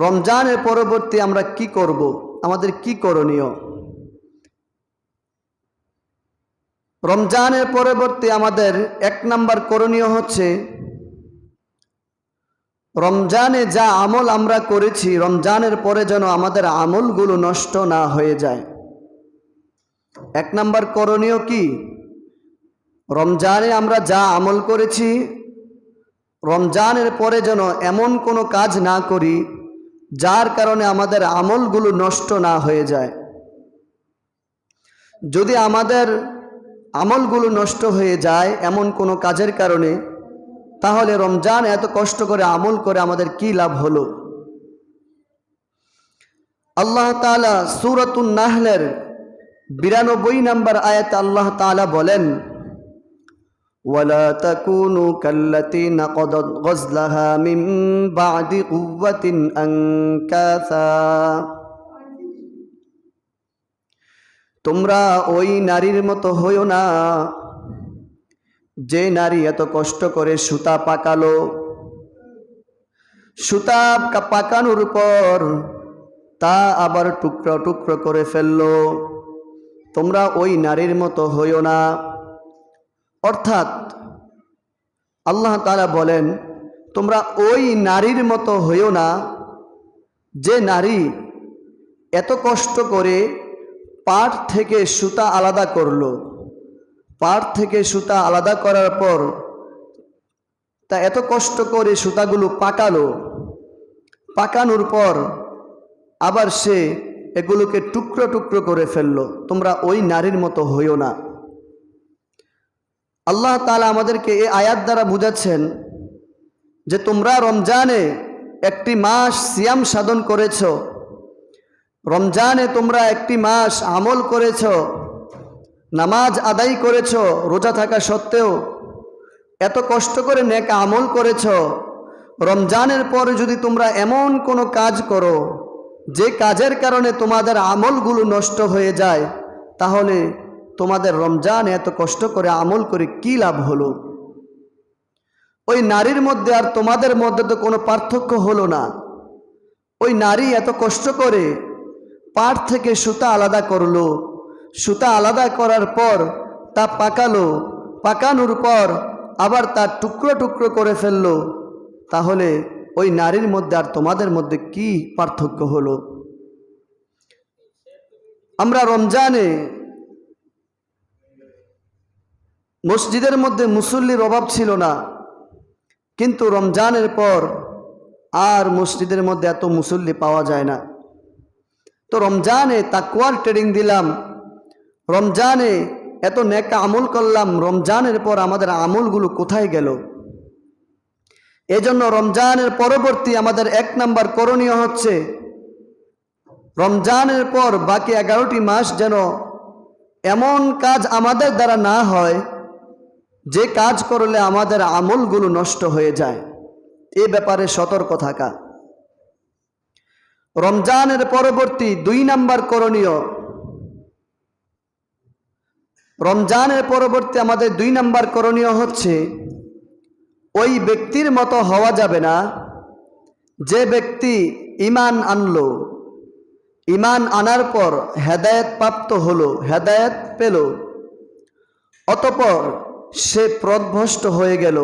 রমজানের পরবর্তী আমরা কি করব, আমাদের কি করণীয়? রমজানের পরবর্তী আমাদের 1 নাম্বার করণীয় হচ্ছে, রমজানে যা আমল আমরা করেছি রমজানের পরে যেন আমাদের আমলগুলো নষ্ট না হয়ে যায়। 1 নাম্বার করণীয় কি? রমজানে আমরা যা আমল করেছি রমজানের পরে যেন এমন কোনো কাজ না করি যার কারণে আমাদের আমলগুলো নষ্ট না হয়ে যায়। যদি আমাদের আমলগুলো নষ্ট হয়ে যায় এমন কোনো কাজের কারণে, তাহলে রমজান এত কষ্ট করে আমল করে আমাদের কি লাভ হলো? আল্লাহ তাআলা সূরাতুন নাহলের 92 নম্বর আয়াতে আল্লাহ তাআলা বলেন, ওয়ালা তাকুনু কাল্লাতী নাকাদাত গজলাহা মিন বা'দি কুওয়াতিন আনকাসা। তোমরা ওই নারীর মতো হইও না যে নারী এত কষ্ট করে সুতা পাকালো, সুতা পাকানোর পর তা আবার টুকরো টুকরো করে ফেললো। তোমরা ওই নারীর মতো হইও না। অর্থাৎ আল্লাহ তাআলা বলেন, তোমরা ওই নারীর মতো হইও না যে নারী এত কষ্ট করে পাট থেকে সুতা আলাদা করলো। পাট থেকে সুতা আলাদা করার পর তা এত কষ্ট করে সুতাগুলো পাকালো, পাকানোর পর আবার সে এগুলোকে টুকরো টুকরো করে ফেললো। তোমরা ওই নারীর মতো হইও না। আল্লাহ তাআলা আমাদেরকে এই আয়াত দ্বারা বুঝাচ্ছেন যে তোমরা রমজানে একটি মাস সিয়াম সাধন করেছ, রমজানে তোমরা একটি মাস আমল করেছ, নামাজ আদায় করেছ, রোজা থাকা সত্ত্বেও এত কষ্ট করে নেক আমল করেছ। রমজানের পর যদি তোমরা এমন কোনো কাজ করো যে কাজের কারণে তোমাদের আমলগুলো নষ্ট হয়ে যায়, তাহলে তোমাদের রমজান এত কষ্ট করে আমল করে কি লাভ হলো? ওই নারীর মধ্যে আর তোমাদের মধ্যে তো কোনো পার্থক্য হলো না। ওই নারী এত কষ্ট করে পাট থেকে সুতা আলাদা করলো, সুতা আলাদা করার পর তা পাকালো, পাকানোর পর আবার তা টুকরো টুকরো করে ফেললো। তাহলে ওই নারীর মধ্যে আর তোমাদের মধ্যে কি পার্থক্য হলো? আমরা রমজানে মসজিদের মধ্যে মুসল্লির অভাব ছিল না, কিন্তু রমজানের পর আর মসজিদের মধ্যে এত মুসল্লি পাওয়া যায় না। তো রমজানে তাকওয়ার ট্রেনিং দিলাম, রমজানে এত নেক আমল করলাম, রমজানের পর আমাদের আমলগুলো কোথায় গেল? এজন্য রমজানের পরবর্তী আমাদের 1 নাম্বার করণীয় হচ্ছে, রমজানের পর বাকি 11টি মাস যেন এমন কাজ আমাদের দ্বারা না হয় যে কাজ করলে আমাদের আমলগুলো নষ্ট হয়ে যায়। এ ব্যাপারে সতর্ক থাকা। রমজানের পরবর্তী 2 নাম্বার করণীয়, রমজানের পরবর্তী আমাদের 2 নাম্বার করণীয় হচ্ছে, ওই ব্যক্তির মতো হওয়া যাবে না যে ব্যক্তি ঈমান আনলো, ঈমান আনার পর হেদায়েত প্রাপ্ত হলো, হেদায়েত পেল, অতঃপর সে পথভ্রষ্ট হয়ে গেল,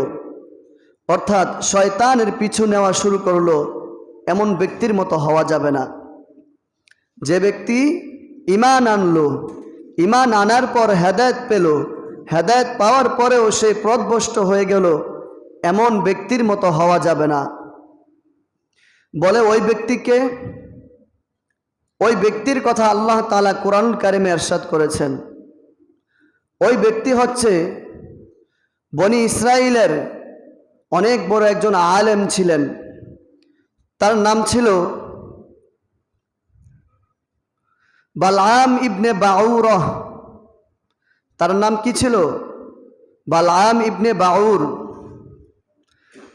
অর্থাৎ শয়তানের পিছু নেওয়া শুরু করলো। এমন ব্যক্তির মতো হওয়া যাবে না। যে ব্যক্তি ঈমান আনলো, ঈমান আনার পর হেদায়েত পেল, হেদায়েত পাওয়ার পরেও সে পথভ্রষ্ট হয়ে গেল, এমন ব্যক্তির মতো হওয়া যাবে না। বলে ওই ব্যক্তিকে, ওই ব্যক্তির কথা আল্লাহ তাআলা কুরআনুল কারীমে ইরশাদ করেছেন। ওই ব্যক্তি হচ্ছে বনি ইসরাইলের অনেক বড় একজন আলেম ছিলেন। তার নাম ছিল বালআম ইবনে বাউরহ। তার নাম কি ছিল? বালআম ইবনে বাউর।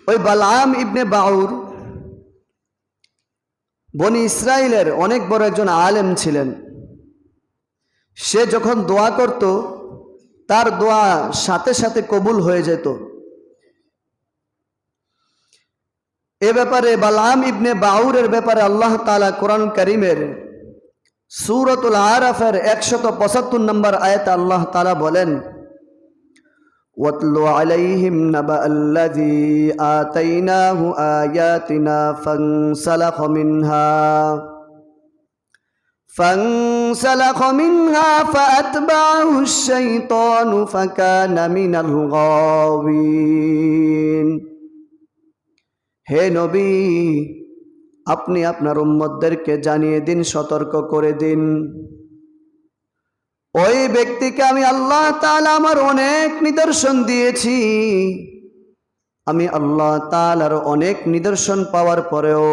ওই বালআম ইবনে বাউর বনি ইসরাইলের অনেক বড় একজন আলেম ছিলেন। সে যখন দোয়া করত তার দোয়া সাথে সাথে কবুল হয়ে যেত। এ ব্যাপারে বালআম ইবনে বাউরের ব্যাপারে আল্লাহ তাআলা কোরআন কারীমের সূরাতুল আরাফের 175 নম্বর আয়াতে আল্লাহ তাআলা বলেন, ওয়াতলু আলাইহিম নাবাআল্লাযী আতাইনাহু আয়াতিনা فانسلخ منها فأتبعه الشيطان فكان من الغاوين। হে নবী, আপনি আপনার উম্মতদেরকে জানিয়ে দিন, সতর্ক করে দিন, ওই ব্যক্তিকে আমি আল্লাহ তাআলা আমার অনেক নিদর্শন দিয়েছি। আমি আল্লাহ তাআলার অনেক নিদর্শন পাওয়ার পরেও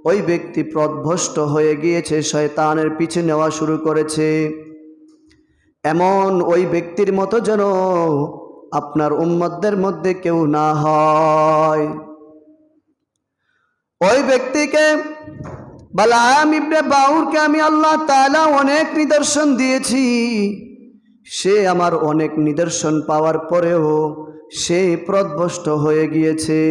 ওই ব্যক্তি পথভ্রষ্ট হয়ে গিয়েছে, শয়তানের পিছে নেওয়া শুরু করেছে। এমন ওই ব্যক্তির মতো যেন আপনার উম্মতদের মধ্যে কেউ না হয়। ওই ব্যক্তিকে বালআম ইবনে বাউরকে আমি আল্লাহ তাআলা অনেক নিদর্শন দিয়েছি। সে আমার অনেক নিদর্শন পাওয়ার পরেও সে পথভ্রষ্ট হয়ে গিয়েছে।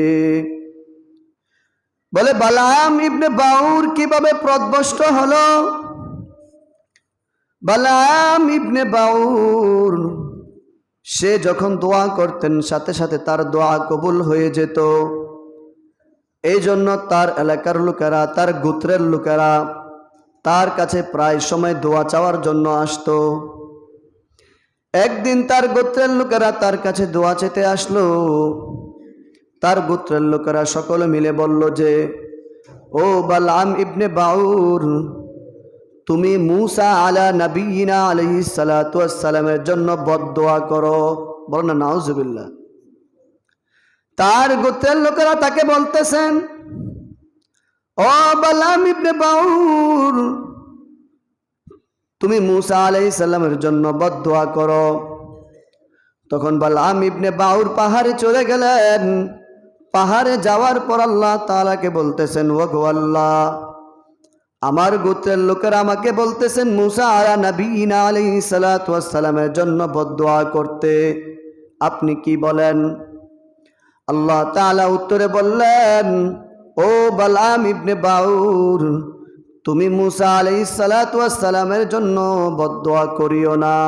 বলে বালআম ইবনে বাউর কিভাবে পথভ্রষ্ট হলো? বালআম ইবনে বাউর সে যখন দোয়া করতেন সাথে সাথে তার দোয়া কবুল হয়ে যেত। এই জন্য তার এলাকার লোকেরা, তার গোত্রের লোকেরা তার কাছে প্রায় সময় দোয়া চাওয়ার জন্য আসতো। একদিন তার গোত্রের লোকেরা তার কাছে দোয়া চেতে আসলো। তার গোত্রের লোকেরা সকলে মিলে বলল যে, ও বালআম ইবনে বাউর, তুমি মূসা আলা নবিয়িনা আলাইহিস সালাতু ওয়াস সালামের জন্য বদদোয়া করো। বলো না নাউজুবিল্লাহ। তার গোত্রের লোকেরা তাকে বলতেছেন, ও বালআম ইবনে বাউর, তুমি মূসা আলাইহিস সালামের জন্য বদদোয়া করো। তখন বালআম ইবনে বাউর পাহাড়ে চলে গেলেন। পাহাড়ে যাওয়ার পর আল্লাহ তাআলাকে বলতেছেন, ওগো আল্লাহ, আমার গোত্রের লোকেরা আমাকে বলতেছেন মূসা আলা নবিয়িনা আলাইহিস সালাতু ওয়াস সালামের জন্য বদদোয়া করতে, আপনি কি বলেন? আল্লাহ তাআলা উত্তরে বললেন, ও বালআম ইবনে বাউর, তুমি মূসা আলাইহিস সালাতু ওয়াস সালামের জন্য বদদোয়া করিও না।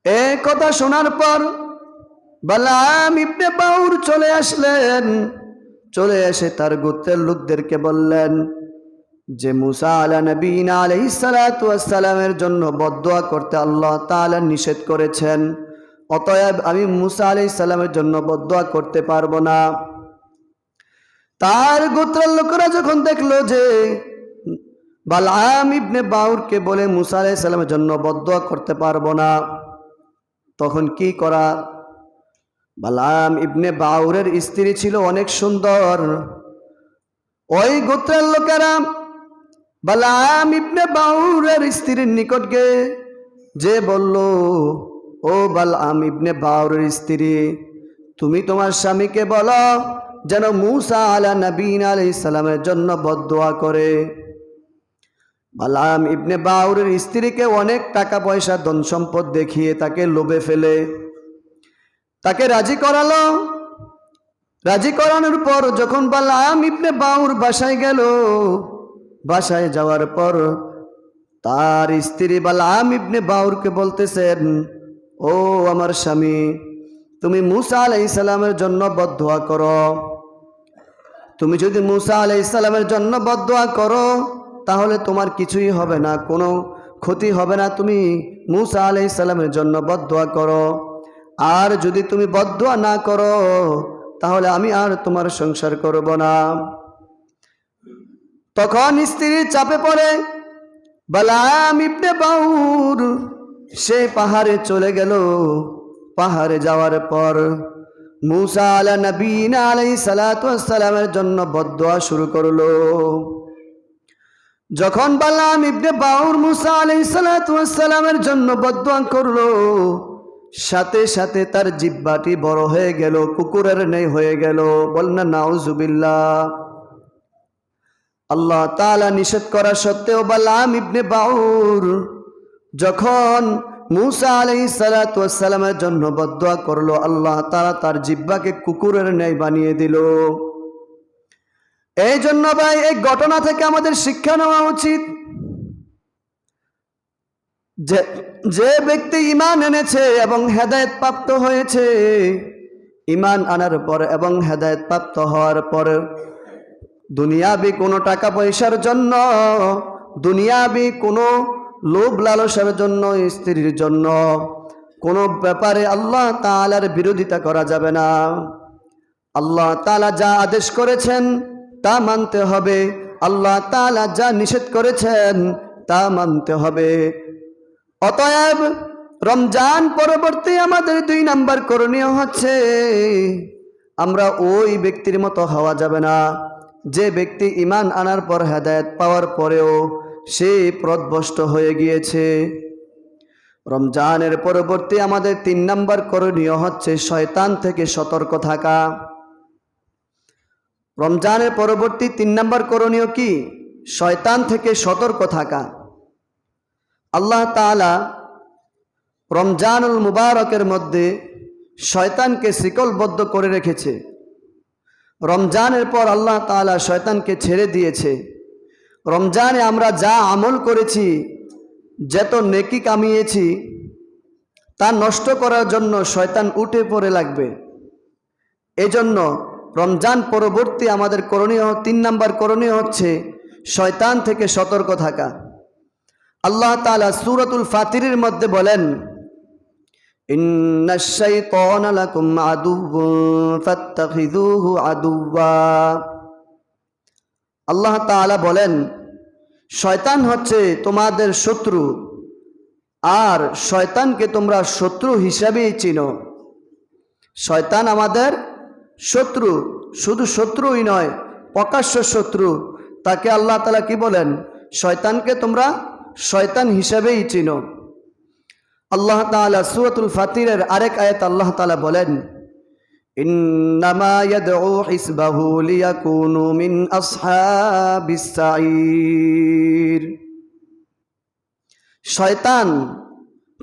এই কথা শোনার পর বালআম ইবনে বাউর চলে আসলেন। চলে এসে তার গোত্রের লোকদেরকে বললেন যে মূসা আলা নবিয়িনা আলাইহিস সালাতু ওয়াস সালামের জন্য বদদোয়া করতে আল্লাহ তাআলা নিষেধ করেছেন, অতএব আমি মূসা আলাইহিস সালামের জন্য বদদোয়া করতে পারবো না। তার গোত্রের লোকেরা যখন দেখলো যে বালআম ইবনে বাউরকে বলে মূসা আলাইহিস সালামের জন্য বদদোয়া করতে পারবো না, তখন কি করা? বালআম ইবনে বাউরের স্ত্রী ছিল অনেক সুন্দর। ওই গোত্রের লোকেরা বালআম ইবনে বাউরের স্ত্রীর নিকট গিয়ে যে বলল, ও বালআম ইবনে বাউরের স্ত্রী, তুমি তোমার স্বামীকে বলো যেন মূসা আলা নবিয়িনা আলাইহিস সালামের জন্য বদদোয়া করে। বালআম ইবনে বাউরের স্ত্রীকে অনেক টাকা পয়সা ধন সম্পদ দেখিয়ে তাকে লোভে ফেলে তাকে রাজি করালো। রাজি করানোর পর যখন বালআম ইবনে বাউর বাসায় গেল, বাসায় যাওয়ার পর তার স্ত্রী বালআম ইবনে বাউরকে বলতেছেন, ও আমার স্বামী, তুমি মূসা আলাইহিস সালামের জন্য বদদোয়া করো। তুমি যদি মূসা আলাইহিস সালামের জন্য বদদোয়া করো তাহলে তোমার কিছুই হবে না, কোনো ক্ষতি হবে না। তুমি মূসা আলাইহিস সালামের জন্য বদদোয়া করো। আর যদি তুমি বদদোয়া না করো তাহলে আমি আর তোমার সংসার করব না। তখন স্ত্রীর চাপে পড়ে বালআম ইবনে বাউর সে পাহাড়ে চলে গেল। পাহাড়ে যাওয়ার পর মূসা আলা নবিয়িনা আলাইহিস সালাতু ওয়াস সালামের জন্য বদদোয়া শুরু করলো। যখন বালআম ইবনে বাউর মূসা আলাইহিস সালাতু ওয়াস সালামের জন্য বদদোয়া করলো, সাথে সাথে তার জিহ্বাটি বড় হয়ে গেল, কুকুরের ন্যায় হয়ে গেল। বলনা নাউজুবিল্লাহ। আল্লাহ তাআলা নিষেধ করা সত্ত্বেও বালআম ইবনে বাউর যখন মূসা আলাইহিস সালাতু ওয়াস সালামের জন্য বদদুয়া করলো, আল্লাহ তাআলা তার জিহ্বাকে কুকুরের ন্যায় বানিয়ে দিল। এই জন্য ভাই এই ঘটনা থেকে আমাদের শিক্ষা নেওয়া উচিত যে ব্যক্তি ঈমান এনেছে এবং হেদায়েত প্রাপ্ত হয়েছে, ঈমান আনার পর এবং হেদায়েত প্রাপ্ত হওয়ার পর দুনিয়াবি কোনো টাকা পয়সার জন্য, দুনিয়াবি কোনো লোভ লালসার জন্য, স্ত্রীর জন্য কোনো ব্যাপারে আল্লাহ তাআলার বিরোধিতা করা যাবে না। আল্লাহ তাআলা যা আদেশ করেছেন তা মানতে হবে, আল্লাহ তাআলা যা নিষেধ করেছেন তা মানতে হবে। অতএব রমজান পরবর্তী আমাদের 2 নাম্বার করণীয় হচ্ছে, আমরা ওই ব্যক্তির মতো হওয়া যাবে না যে ব্যক্তি ঈমান আনার পর হেদায়েত পাওয়ার পরেও সে পথভ্রষ্ট হয়ে গিয়েছে। রমজানের পরবর্তী আমাদের 3 নাম্বার করণীয় হচ্ছে শয়তান থেকে সতর্ক থাকা। রমজানের পরবর্তী 3 নাম্বার করণীয় কি? শয়তান থেকে সতর্ক থাকা। আল্লাহ তাআলা রমজানুল মুবারকের মধ্যে শয়তানকে শিকলবদ্ধ করে রেখেছে। রমজানের পর আল্লাহ তাআলা শয়তানকে ছেড়ে দিয়েছে। রমজানে আমরা যা আমল করেছি, যত নেকি কামিয়েছি, তা নষ্ট করার জন্য শয়তান উঠে পড়ে লাগবে। এজন্য রমজান পরবর্তী আমাদের করণীয় 3 নাম্বার করণীয় হচ্ছে শয়তান থেকে সতর্ক থাকা। আল্লাহ তাআলা সূরাতুল ফাতিরের মধ্যে বলেন, ইন্নাশ শাইতানা লাকুম আদুউন ফাত্তাখিযুহু আদুওয়া। আল্লাহ তাআলা বলেন, শয়তান হচ্ছে তোমাদের শত্রু, আর শয়তানকে তোমরা শত্রু হিসাবেই চিনো। শয়তান আমাদের শত্রু, শুধু শত্রুই নয়, প্রকাশ্য শত্রু। তাকে আল্লাহ তাআলা কি বলেন? শয়তানকে তোমরা শয়তান হিসাবেই চিনো। আল্লাহ তাআলা সূরাতুল ফাতিরের আরেক আয়াত আল্লাহ তাআলা বলেন, ইন্নামা ইয়াদউ হিসবাহু লিয়াকুনু মিন আসহাবিস সাঈর। শয়তান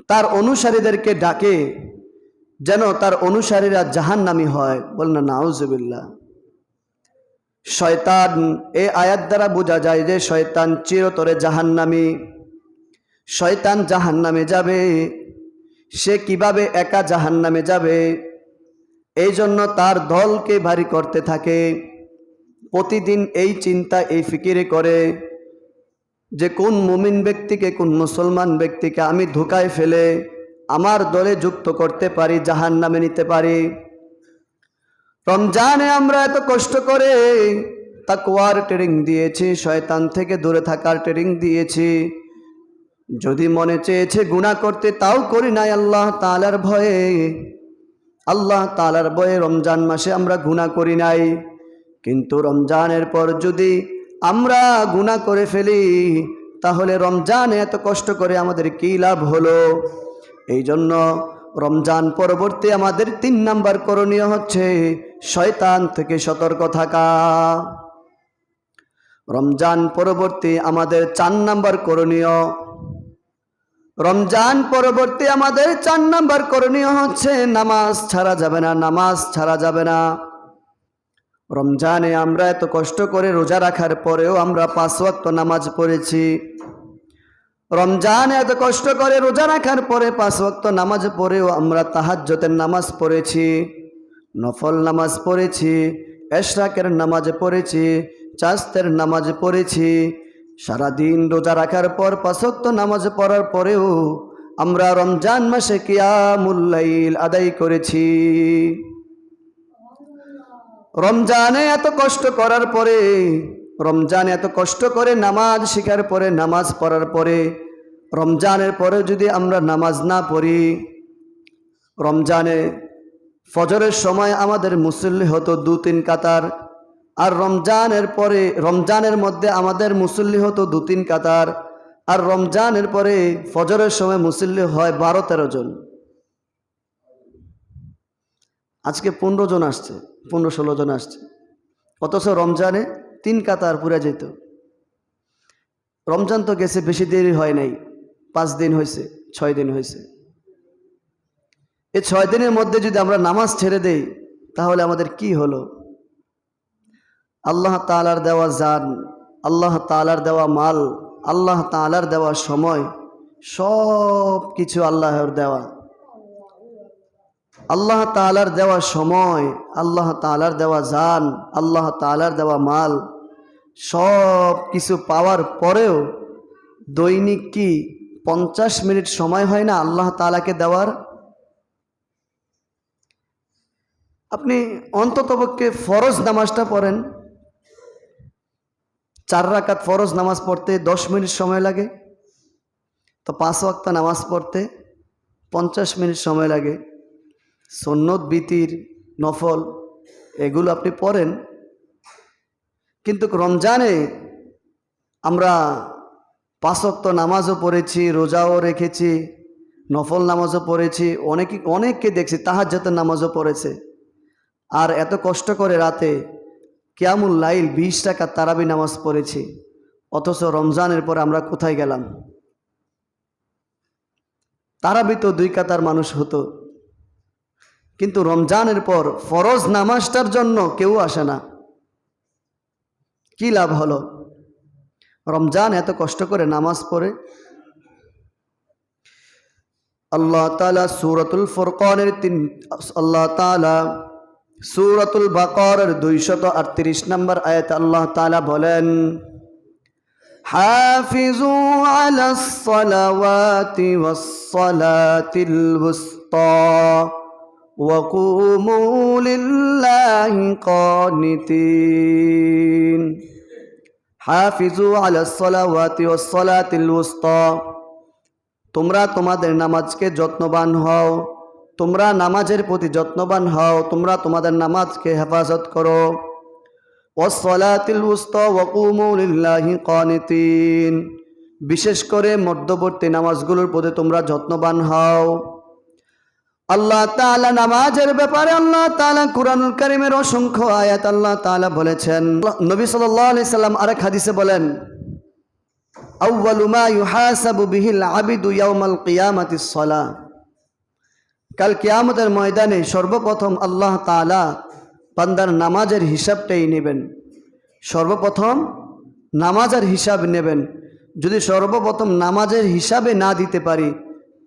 তার অনুসারীদেরকে ডাকে যেন তার অনুসারীরা জাহান্নামী হয়। বলেন না নাউজুবিল্লাহ। শয়তান, এই আয়াত দ্বারা বোঝা যায় যে শয়তান চিরতরে জাহান্নামী। শয়তান জাহান্নামে যাবে। সে কিভাবে একা জাহান্নামে যাবে? এই জন্য তার দলকে ভারী করতে থাকে। প্রতিদিন এই চিন্তা, এই ফিকিরে করে যে কোন মুমিন ব্যক্তিকে, কোন মুসলমান ব্যক্তিকে আমি ধোঁকায় ফেলে আমার দলে যুক্ত করতে পারি, জাহান্নামে নিতে পারি। রমজানে আমরা এত কষ্ট করে তাকওয়ার ট্রেনিং দিয়েছি, শয়তান থেকে দূরে থাকার ট্রেনিং দিয়েছি। যদি মনে চেয়েছে গুনাহ করতে, তাও করি নাই আল্লাহ তাআলার ভয়ে। আল্লাহ তাআলার ভয়ে রমজান মাসে আমরা গুনাহ করি নাই। কিন্তু রমজানের পর যদি আমরা গুনাহ করে ফেলি, তাহলে রমজানে এত কষ্ট করে আমাদের কি লাভ হলো? এই জন্য রমজান পরবর্তী আমাদের 3 নাম্বার করণীয় হচ্ছে শয়তান থেকে সতর্ক থাকা। রমজান পরবর্তী আমাদের 4 নাম্বার করণীয়, রমজান পরবর্তী আমাদের 4 নাম্বার করণীয় হচ্ছে নামাজ ছাড়া যাবে না, নামাজ ছাড়া যাবে না। রমজানে আমরা এত কষ্ট করে রোজা রাখার পরেও আমরা 5 ওয়াক্ত নামাজ পড়েছি। রমজানে এত কষ্ট করে রোজা রাখার পরে 5 ওয়াক্ত নামাজ পড়েও আমরা তাহাজ্জুদের নামাজ পড়েছি, নফল নামাজ পড়েছি, ইশরাকের নামাজ পড়েছি, চাস্তের নামাজ পড়েছি। সারাদিন রোজা রাখার পর 5 ওয়াক্ত নামাজ পড়ার পরেও আমরা রমজান মাসে কিয়ামুল লাইল আদায় করেছি। রমজানে এত কষ্ট করার পরে, রমজানে এত কষ্ট করে নামাজ শিখার পরে, নামাজ পড়ার পরে, রমজানের পরে যদি আমরা নামাজ না পড়ি, রমজানে ফজরের সময় আমাদের মুসল্লি হতো 2-3 কাতার, আর রমজানের পরে, রমজানের মধ্যে আমাদের মুসল্লি হতো 2-3 কাতার, আর রমজানের পরে ফজরের সময় মুসল্লি হয় 12-13 জন। আজকে 15 জন আসছে, 15-16 জন আসছে, অথচ রমজানে 3 কাতার পুরা যেত। রমজান তো গেছে, বেশি দেরি হয় নাই, 5 দিন হয়েছে, 6 দিন হয়েছে। এই 6 দিনের মধ্যে যদি আমরা নামাজ ছেড়ে দেই তাহলে আমাদের কি হলো? আল্লাহ তাআলার দেওয়া জান, আল্লাহ তাআলার দেওয়া মাল, আল্লাহ তাআলার দেওয়া সময়, সব কিছু আল্লাহর দেওয়া। আল্লাহ তাআলার দেওয়া সময়, আল্লাহ তাআলার দেওয়া জান, আল্লাহ তাআলার দেওয়া মাল, সব কিছু পাওয়ার পরেও দৈনিক কি 50 মিনিট সময় হয় না আল্লাহ তাআলাকে দেওয়ার? আপনি অন্ততপক্ষে ফরজ নামাজটা পড়েন। 4 রাকাত ফরজ নামাজ পড়তে 10 মিনিট সময় লাগে, তো 5 ওয়াক্ত নামাজ পড়তে 50 মিনিট সময় লাগে। সুন্নত, বিতির, নফল এগুলো আপনি পড়েন। কিন্তু রমজানে আমরা 5 ওয়াক্ত নামাজও পড়েছি, রোজাও রেখেছি, নফল নামাজও পড়েছি, অনেককে দেখছি তাহাজ্জুদের নামাজও পড়েছে। আর এত কষ্ট করে রাতে কিয়ামুল লাইল 20 রাকাত তারাবি নামাজ পড়েছি। অথচ রমজানের পর আমরা কোথায় গেলাম? তারাবি তো 2 কাতার মানুষ হতো, কিন্তু রমজানের পর ফরজ নামাজটার জন্য কেউ আসে না। কি লাভ হলো? রমজান এত কষ্ট করে নামাজ পড়ে। আল্লাহ তাআলা সূরাতুল ফুরকানের আল্লাহ তাআলা সূরাতুল বাকারার 238 নম্বর আয়াতে আল্লাহ তাআলা বলেন, হাফিজু আলাস সালাওয়াতি ওয়াস সালাতিল ওয়ুসতা ওয়া কুমু লিল্লাহি কানিতিন। হাফিজু আলাস সালাওয়াতি ওয়াস সালাতিল ওয়ুসতা, তোমরা তোমাদের নামাজকে যত্নবান হও, তোমরা নামাজের প্রতি যত্নবান হও, তোমরা তোমাদের নামাজকে হেফাজত করো। ওয়াস সালাতিল ওয়ুসতা ওয়া কুমু লিল্লাহি কানিতিন, বিশেষ করে মধ্যবর্তী নামাজগুলোর প্রতি তোমরা যত্নবান হও। আল্লাহ তাআলা নামাজের ব্যাপারে আল্লাহ তাআলা কুরআনুল কারীমের অসংখ্য আয়াত আল্লাহ তাআলা বলেছেন। নবী সাল্লাল্লাহু আলাইহি সাল্লাম আরেক হাদিসে বলেন, আউয়ালু মা ইউহাসাবু বিহিল আবিদু ইয়াউমাল কিয়ামাতিস সালাহ, কাল কিয়ামতের ময়দানে সর্বপ্রথম আল্লাহ তাআলা বান্দার নামাজের হিসাবটাই নেবেন। সর্বপ্রথম নামাজের হিসাব নেবেন। যদি সর্বপ্রথম নামাজের হিসাবে না দিতে পারি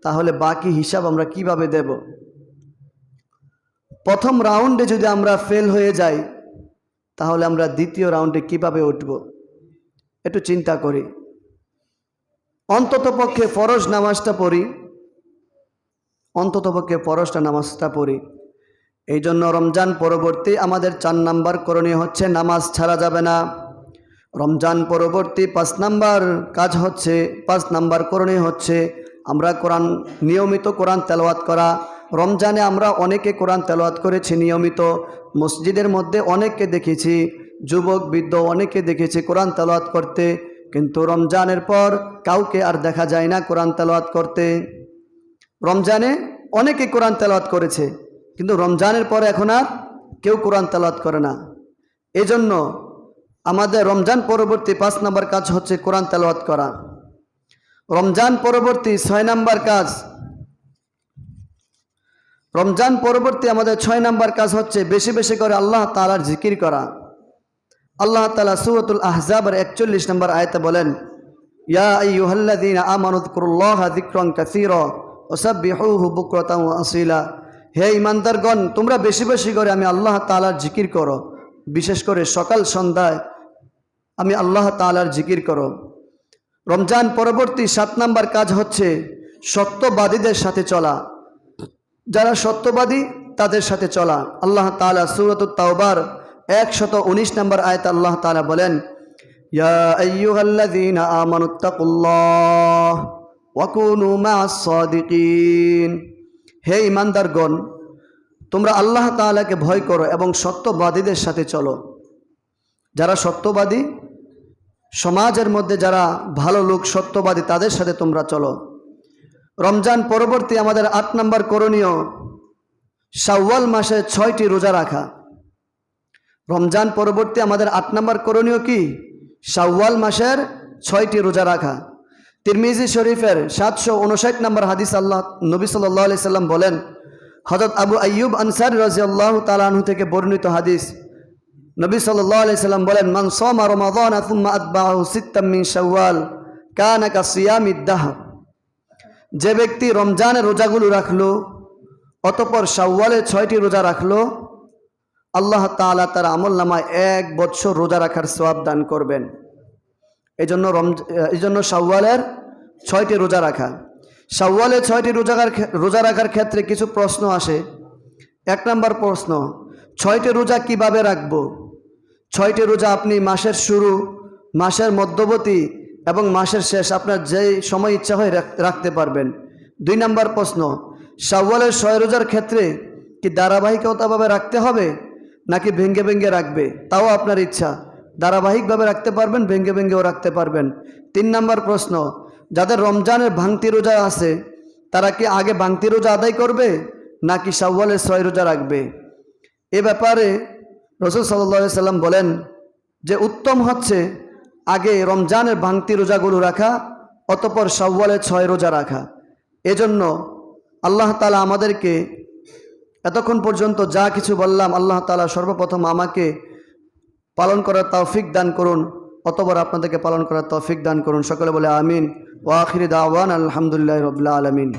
তাহলে বাকি হিসাব আমরা কিভাবে দেব? প্রথম রাউন্ডে যদি আমরা ফেল হয়ে যাই তাহলে আমরা দ্বিতীয় রাউন্ডে কিভাবে উঠব? একটু চিন্তা করি। অন্ততপক্ষে ফরজ নামাজটা পড়ি, অন্ততপক্ষে ফরজটা নামাজটা পড়ি। এই জন্য রমজান পরবর্তী আমাদের 4 নাম্বার করণীয় হচ্ছে নামাজ ছাড়া যাবে না। রমজান পরবর্তী 5 নাম্বার কাজ হচ্ছে, 5 নাম্বার করণীয় হচ্ছে আমরা নিয়মিত কোরআন তেলাওয়াত করা। রমজানে আমরা অনেকে কোরআন তেলাওয়াত করেছি নিয়মিত, মসজিদের মধ্যে অনেককে দেখেছি, যুবক বৃদ্ধ অনেকে দেখেছি কোরআন তেলাওয়াত করতে, কিন্তু রমজানের পর কাউকে আর দেখা যায় না কোরআন তেলাওয়াত করতে। রমজানে অনেকে কোরআন তেলাওয়াত করেছে, কিন্তু রমজানের পরে এখন আর কেউ কোরআন তেলাওয়াত করে না। এজন্য আমাদের রমজান পরবর্তী 5 নাম্বার কাজ হচ্ছে কোরআন তেলাওয়াত করা। রমজান পরবর্তী 6 নাম্বার কাজ, রমজান পরবর্তী আমাদের 6 নাম্বার কাজ হচ্ছে বেশি বেশি করে আল্লাহ তাআলার জিকির করা। আল্লাহ তাআলা সূরাতুল আহজাবের 41 নম্বর আয়াতে বলেন, ইয়া আইয়ুহাল্লাযীনা আমানু যকুরুল্লাহা যিকরান কাসীরা ওয়াসাব্বিহুহু বুকরাতান ওয়া আসীলা, হে ঈমানদারগণ তোমরা বেশি বেশি করে আমি আল্লাহ তাআলার জিকির করো, বিশেষ করে সকাল সন্ধ্যায় আমি আল্লাহ তাআলার জিকির করো। রমজান পরবর্তী 7 নাম্বার কাজ হচ্ছে সত্যবাদীদের সাথে চলা। যারা সত্যবাদী তাদের সাথে চলা। আল্লাহ তাআলা সূরাতুত তাওবার 119 নম্বর আয়াতে আল্লাহ তাআলা বলেন, ইয়া আইয়ুহাল্লাযীনা আমানুত্তাকুল্লাহ ওয়া কুনু মা'আস সাদিকিন, হে ঈমানদারগণ তোমরা আল্লাহ তাআলাকে ভয় করো এবং সত্যবাদীদের সাথে চলো। যারা সত্যবাদী, সমাজের মধ্যে যারা ভালো লোক সত্যবাদী তাদের সাথে তোমরা চলো। রমজান পরবর্তী আমাদের 8 নম্বর করণীয় শাওয়াল মাসে 6টি রোজা রাখা। রমজান পরবর্তী আমাদের 8 নম্বর করণীয় কি? শাওয়াল মাসের 6টি রোজা রাখা। তিরমিজি শরীফের 759 নম্বর হাদিস নবী সাল্লাল্লাহু আলাইহি সাল্লাম বলেন, হযরত আবু আইয়ুব আনসারী রাদিয়াল্লাহু তাআলা আনহু থেকে বর্ণিত হাদিস, নবী সাল্লাল্লাহু আলাইহি সাল্লাম বলেন, মান সামা রমাদানা সুম্মা আতবাহু সিত্তাম মিন শাওয়াল কানা কাসিয়ামিদ দাহর। যে ব্যক্তি রমজানের রোজাগুলো রাখলো অতঃপর শাওয়ালের 6টি রোজা রাখলো, আল্লাহ তাআলা তার আমলনামায় 1 বছর রোজা রাখার সওয়াব দান করবেন। এজন্য শাওয়ালের 6টি রোজা রাখা। শাওয়ালের 6টি রোজা রাখার ক্ষেত্রে কিছু প্রশ্ন আসে। 1 নম্বর প্রশ্ন, 6টি রোজা কিভাবে রাখবো? 6টি রোজা আপনি মাসের শুরু, মাসের মধ্যবর্তী এবং মাসের শেষ আপনার যেই সময় ইচ্ছা হয় রাখতে পারবেন। 2 নম্বর প্রশ্ন, শাওয়ালের 6 রোজার ক্ষেত্রে কি ধারাবাহিকতাভাবে রাখতে হবে নাকি ভেঙ্গে ভেঙ্গে রাখবে? তাও আপনার ইচ্ছা, ধারাবাহিকভাবে রাখতে পারবেন, ভেঙ্গে ভেঙ্গেও রাখতে পারবেন। 3 নম্বর প্রশ্ন, যাদের রমজানের ভাঙতি রোজা আছে তারা কি আগে ভাঙতি রোজা আদায় করবে নাকি শাওয়ালের 6 রোজা রাখবে? এ ব্যাপারে রাসূল সাল্লাল্লাহু আলাইহি সাল্লাম বলেন যে উত্তম হচ্ছে আগে রমজানের ভাঙতি রোজাগুলো রাখা, অতঃপর শাওয়ালের 6 রোজা রাখা। এজন্য আল্লাহ তাআলা আমাদেরকে এতক্ষণ পর্যন্ত যা কিছু বললাম, আল্লাহ তাআলা সর্বপ্রথম আমাকে পালন করার তৌফিক দান করুন, অতঃপর আপনাদেরকে পালন করার তৌফিক দান করুন। সকলে বলে আমিন। ওয়া আখিরি দাওয়ানা আলহামদুলিল্লাহি রাব্বিল আলামিন।